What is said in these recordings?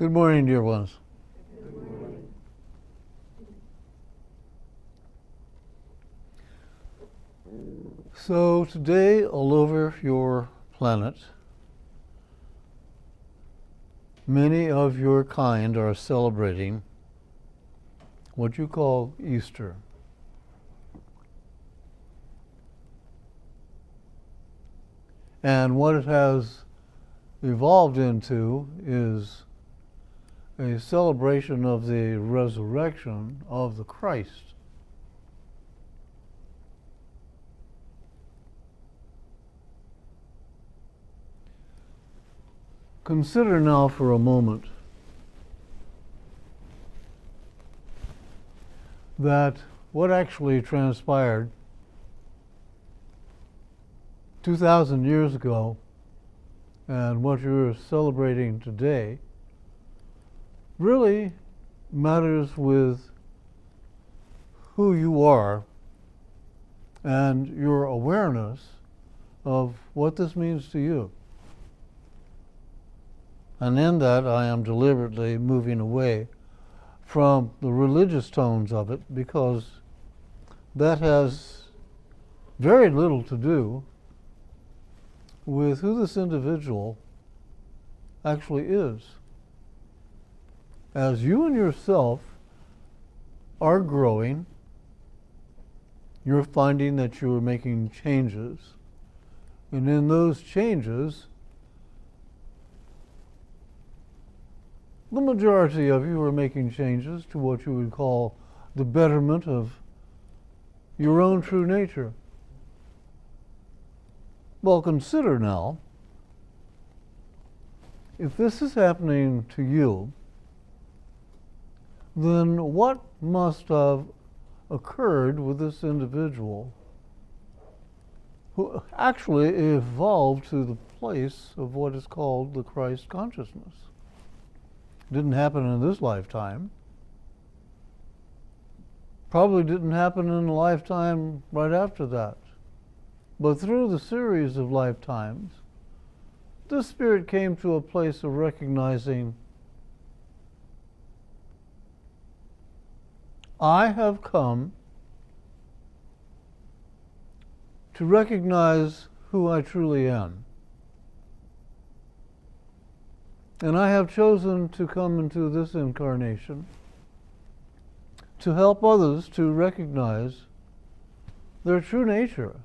Good morning, dear ones. Good morning. So today, all over your planet, many of your kind are celebrating what you call Easter. And what it has evolved into is a celebration of the resurrection of the Christ. Consider now for a moment that what actually transpired 2,000 years ago and what you're celebrating today really matters with who you are and your awareness of what this means to you. And in that, I am deliberately moving away from the religious tones of it, because that has very little to do with who this individual actually is. As you and yourself are growing, you're finding that you're making changes. And in those changes, the majority of you are making changes to what you would call the betterment of your own true nature. Well, consider now, if this is happening to you, then what must have occurred with this individual who actually evolved to the place of what is called the Christ Consciousness? Didn't happen in this lifetime. Probably didn't happen in the lifetime right after that. But through the series of lifetimes, this spirit came to a place of recognizing, I have come to recognize who I truly am. And I have chosen to come into this incarnation to help others to recognize their true nature.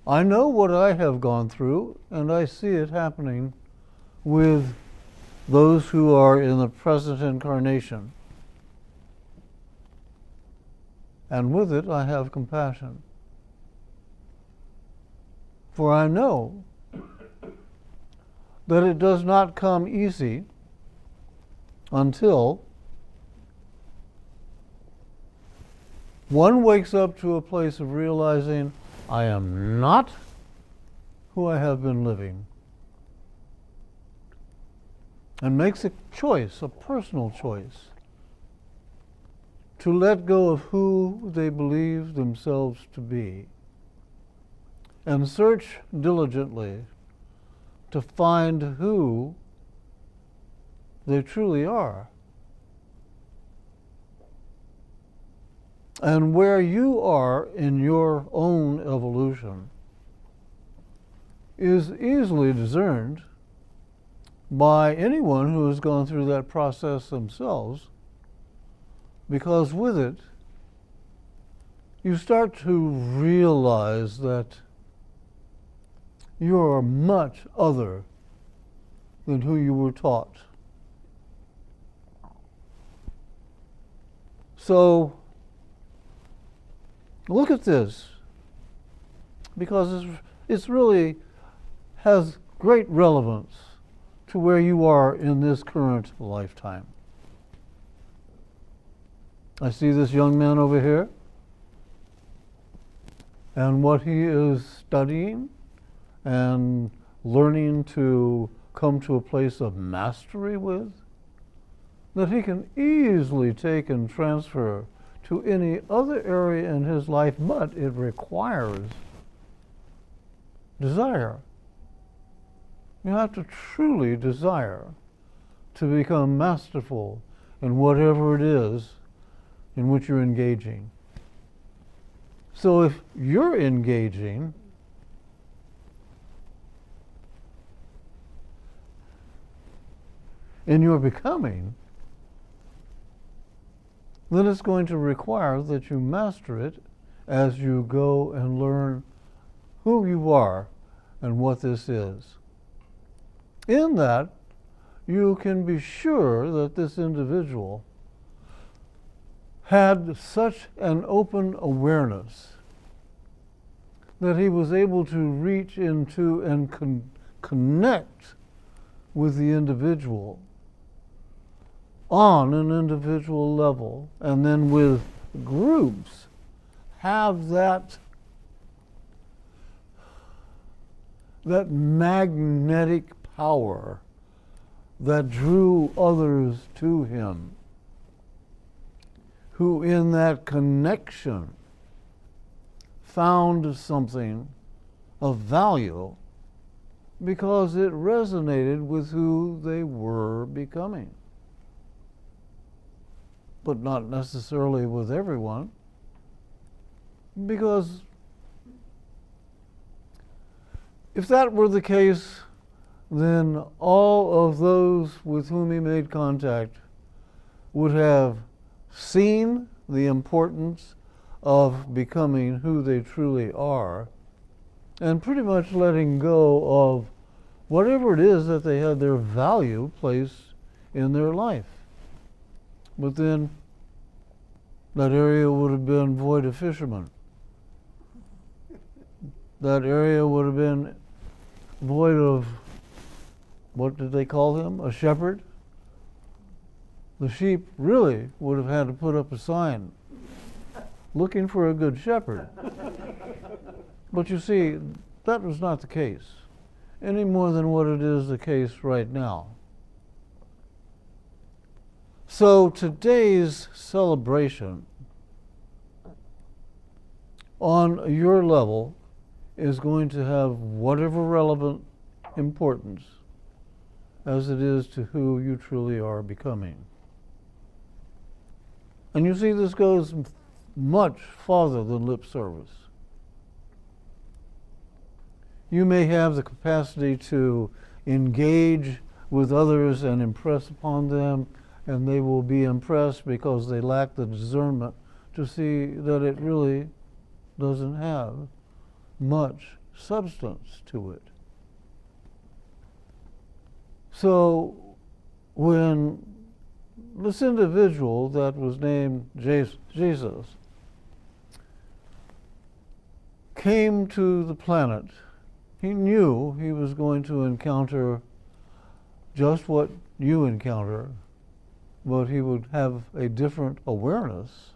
I know what I have gone through, and I see it happening with those who are in the present incarnation. And with it, I have compassion. For I know that it does not come easy until one wakes up to a place of realizing, I am not who I have been living, and makes a choice, a personal choice, to let go of who they believe themselves to be, and search diligently to find who they truly are. And where you are in your own evolution is easily discerned by anyone who has gone through that process themselves, because with it, you start to realize that you are much other than who you were taught. So, look at this, because it's really has great relevance to where you are in this current lifetime. I see this young man over here, and what he is studying and learning to come to a place of mastery with, that he can easily take and transfer to any other area in his life, but it requires desire. You have to truly desire to become masterful in whatever it is in which you're engaging. So if you're engaging in your becoming, then it's going to require that you master it as you go and learn who you are and what this is. In that, you can be sure that this individual had such an open awareness that he was able to reach into and connect with the individual on an individual level, and then with groups have that magnetic power that drew others to him, who in that connection found something of value because it resonated with who they were becoming. But not necessarily with everyone, because if that were the case, then all of those with whom he made contact would have seen the importance of becoming who they truly are and pretty much letting go of whatever it is that they had their value placed in their life. But then that area would have been void of fishermen. That area would have been void of, what did they call him? A shepherd? The sheep really would have had to put up a sign looking for a good shepherd. But you see, that was not the case, any more than what it is the case right now. So today's celebration on your level is going to have whatever relevant importance as it is to who you truly are becoming. And you see, this goes much farther than lip service. You may have the capacity to engage with others and impress upon them, and they will be impressed because they lack the discernment to see that it really doesn't have much substance to it. So when this individual that was named Jesus came to the planet, he knew he was going to encounter just what you encounter, but he would have a different awareness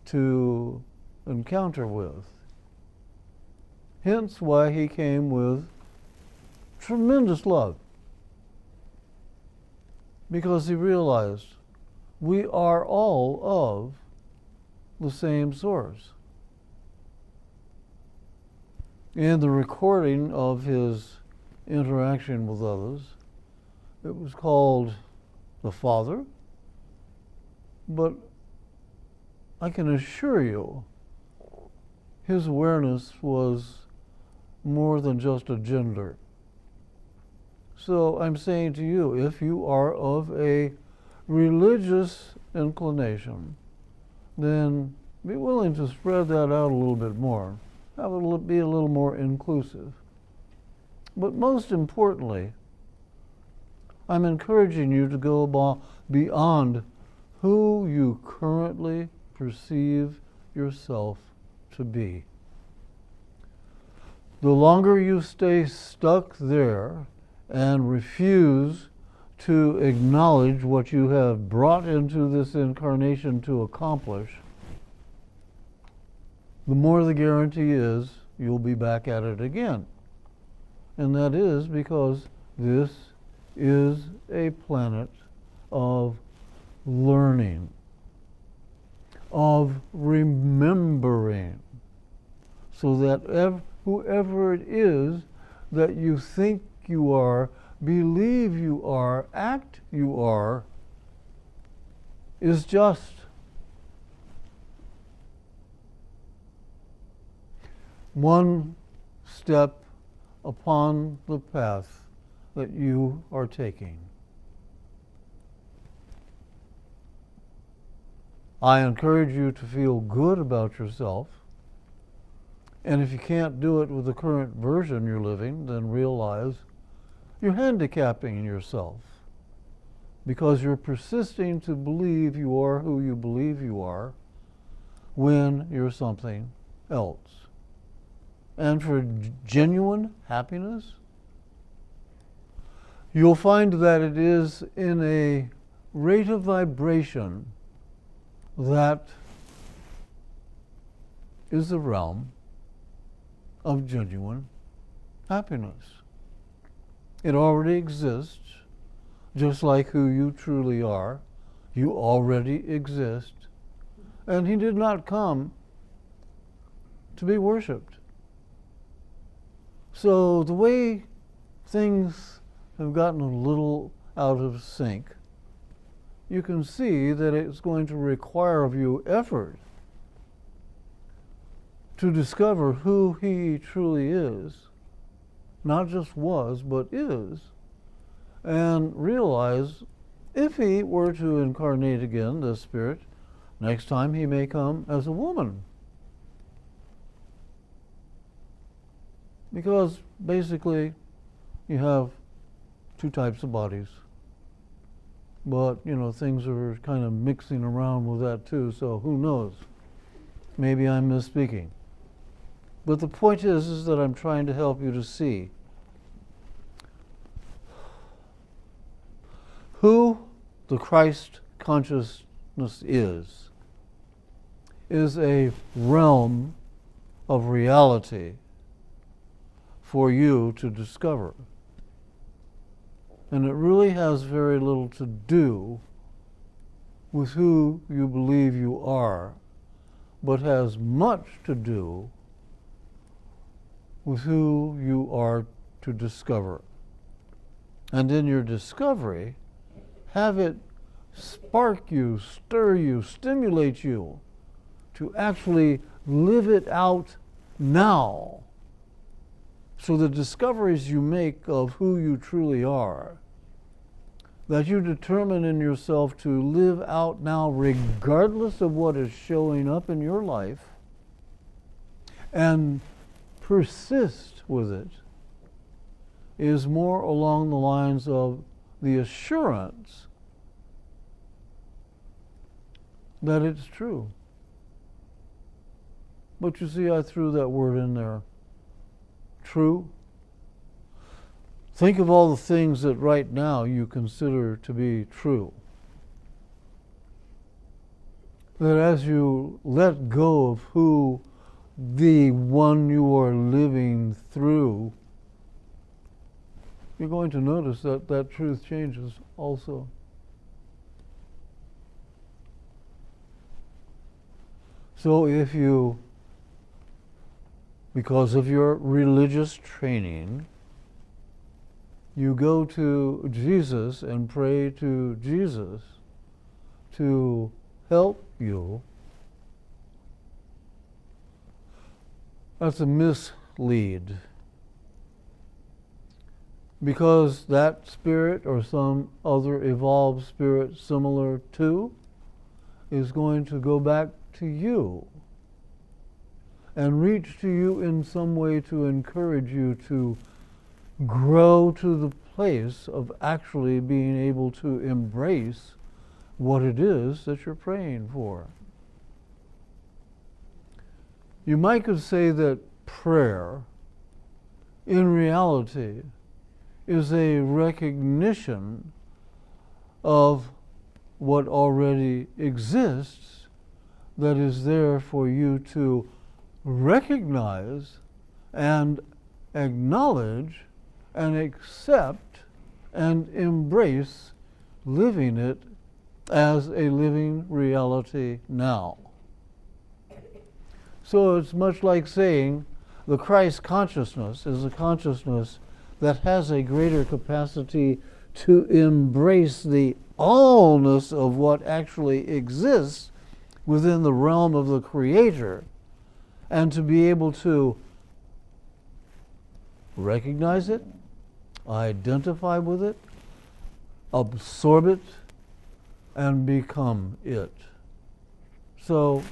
to encounter with. Hence why he came with tremendous love, because he realized we are all of the same source. In the recording of his interaction with others, it was called the Father, but I can assure you his awareness was more than just a gender. So I'm saying to you, if you are of a religious inclination, then be willing to spread that out a little bit more. Have it be a little more inclusive. But most importantly, I'm encouraging you to go beyond who you currently perceive yourself to be. The longer you stay stuck there and refuse to acknowledge what you have brought into this incarnation to accomplish, the more the guarantee is you'll be back at it again. And that is because this is a planet of learning, of remembering, so that whoever it is that you think you are, believe you are, act you are, is just. One step upon the path that you are taking. I encourage you to feel good about yourself, and if you can't do it with the current version you're living, then realize you're handicapping yourself because you're persisting to believe you are who you believe you are when you're something else. And for genuine happiness, you'll find that it is in a rate of vibration that is the realm of genuine happiness. It already exists, just like who you truly are. You already exist. And he did not come to be worshipped. So the way things have gotten a little out of sync, you can see that it's going to require of you effort to discover who he truly is, not just was, but is, and realize if he were to incarnate again, the spirit, next time he may come as a woman. Because basically you have two types of bodies. But, things are kind of mixing around with that too, so who knows? Maybe I'm misspeaking. But the point is that I'm trying to help you to see who the Christ Consciousness is a realm of reality for you to discover. And it really has very little to do with who you believe you are, but has much to do with who you are to discover. And in your discovery, have it spark you, stir you, stimulate you to actually live it out now. So the discoveries you make of who you truly are, that you determine in yourself to live out now regardless of what is showing up in your life, and persist with it, is more along the lines of the assurance that it's true. But you see, I threw that word in there. True. Think of all the things that right now you consider to be true. That as you let go of who the one you are living through, you're going to notice that that truth changes also. So if you, because of your religious training, you go to Jesus and pray to Jesus to help you, that's a mislead. Because that spirit or some other evolved spirit similar to is going to go back to you and reach to you in some way to encourage you to grow to the place of actually being able to embrace what it is that you're praying for. You might could say that prayer, in reality, is a recognition of what already exists that is there for you to recognize and acknowledge and accept and embrace, living it as a living reality now. So it's much like saying the Christ consciousness is a consciousness that has a greater capacity to embrace the allness of what actually exists within the realm of the Creator, and to be able to recognize it, identify with it, absorb it, and become it. So,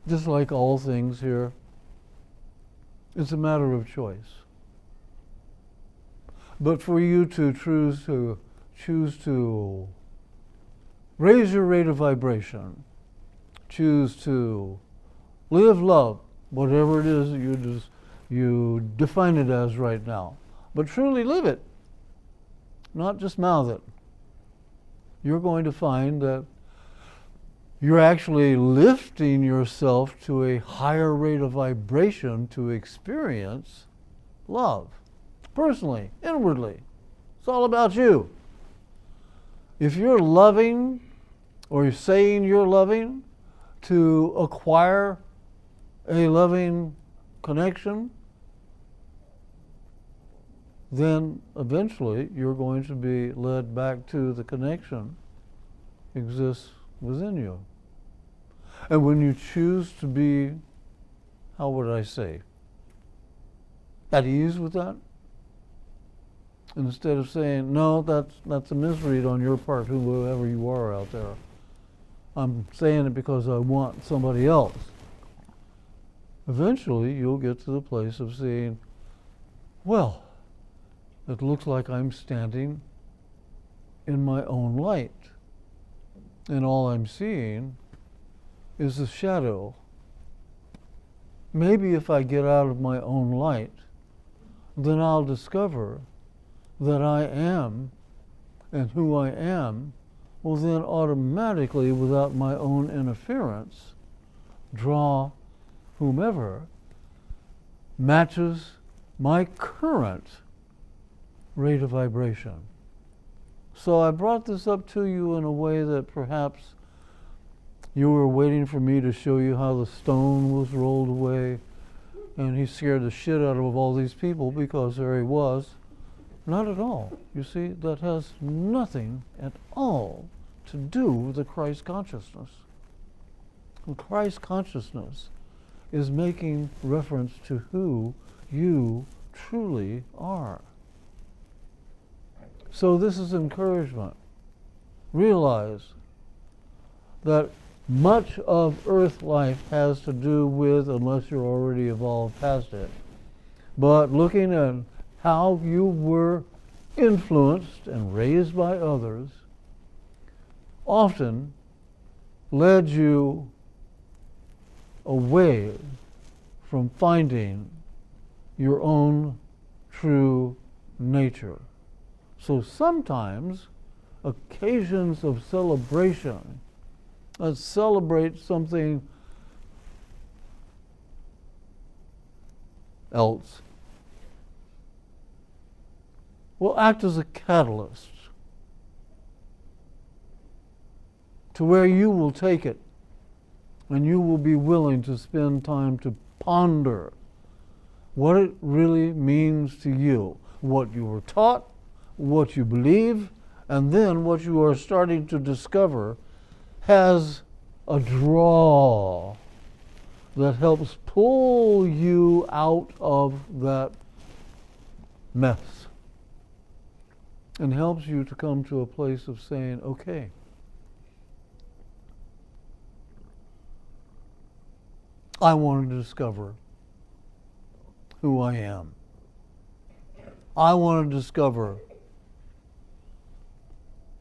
just like all things here, it's a matter of choice. But for you to choose to raise your rate of vibration, choose to live love, whatever it is that you define it as right now, but truly live it, not just mouth it. You're going to find that you're actually lifting yourself to a higher rate of vibration to experience love. Personally, inwardly. It's all about you. If you're loving, or you're saying you're loving, to acquire a loving connection, then eventually you're going to be led back to the connection exists within you. And when you choose to be, how would I say, at ease with that, instead of saying, no, that's a misread on your part, whoever you are out there. I'm saying it because I want somebody else. Eventually, you'll get to the place of saying, well, it looks like I'm standing in my own light, and all I'm seeing is a shadow. Maybe if I get out of my own light, then I'll discover that I am, and who I am will then automatically, without my own interference, draw whomever matches my current rate of vibration. So I brought this up to you in a way that perhaps you were waiting for me to show you how the stone was rolled away, and he scared the shit out of all these people because there he was. Not at all. You see, that has nothing at all to do with the Christ consciousness. The Christ consciousness is making reference to who you truly are. So this is encouragement. Realize that much of earth life has to do with, unless you're already evolved past it, but looking at how you were influenced and raised by others often led you away from finding your own true nature. So sometimes occasions of celebration, let's celebrate something else, will act as a catalyst to where you will take it and you will be willing to spend time to ponder what it really means to you, what you were taught, what you believe, and then what you are starting to discover has a draw that helps pull you out of that mess and helps you to come to a place of saying, okay, I want to discover who I am. I want to discover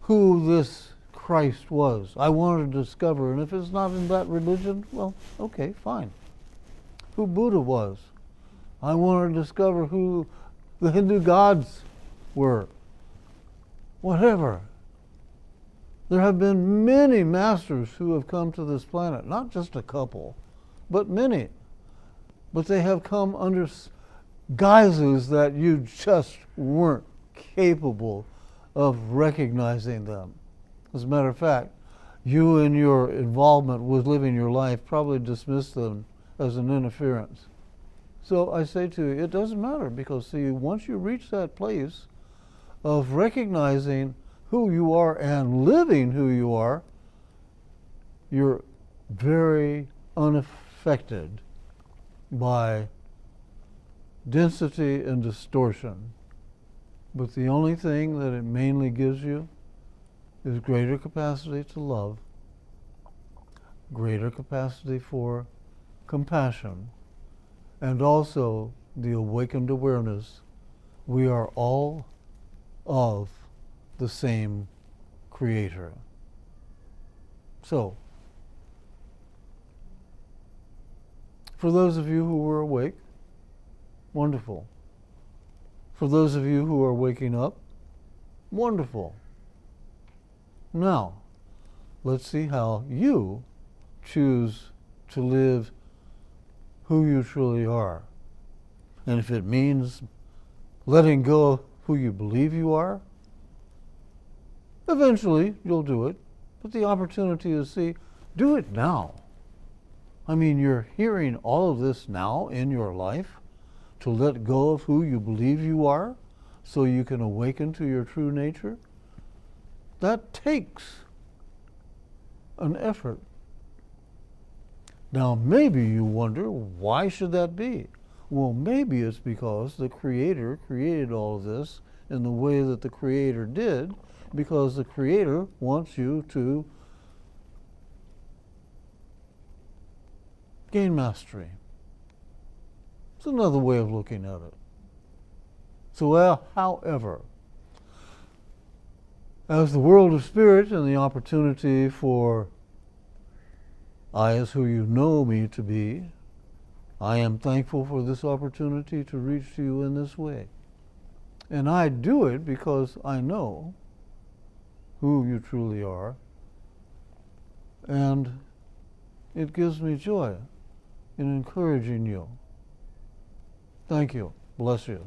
who this Christ was. I want to discover, and if it's not in that religion, well, okay, fine. Who Buddha was. I want to discover who the Hindu gods were. Whatever. There have been many masters who have come to this planet, not just a couple, but many. But they have come under guises that you just weren't capable of recognizing them. As a matter of fact, you in your involvement with living your life probably dismissed them as an interference. So I say to you, it doesn't matter, because see, once you reach that place of recognizing who you are and living who you are, you're very unaffected by density and distortion. But the only thing that it mainly gives you is greater capacity to love, greater capacity for compassion, and also the awakened awareness we are all of the same Creator. So, for those of you who were awake, wonderful. For those of you who are waking up, wonderful. Now, let's see how you choose to live who you truly are. And if it means letting go of who you believe you are, eventually you'll do it. But the opportunity is, see, do it now. I mean, you're hearing all of this now in your life, to let go of who you believe you are so you can awaken to your true nature. That takes an effort. Now, maybe you wonder, why should that be? Well, maybe it's because the Creator created all of this in the way that the Creator did, because the Creator wants you to gain mastery. It's another way of looking at it. So, however, as the world of spirit and the opportunity for I, as who you know me to be, I am thankful for this opportunity to reach to you in this way. And I do it because I know who you truly are, and it gives me joy in encouraging you. Thank you. Bless you.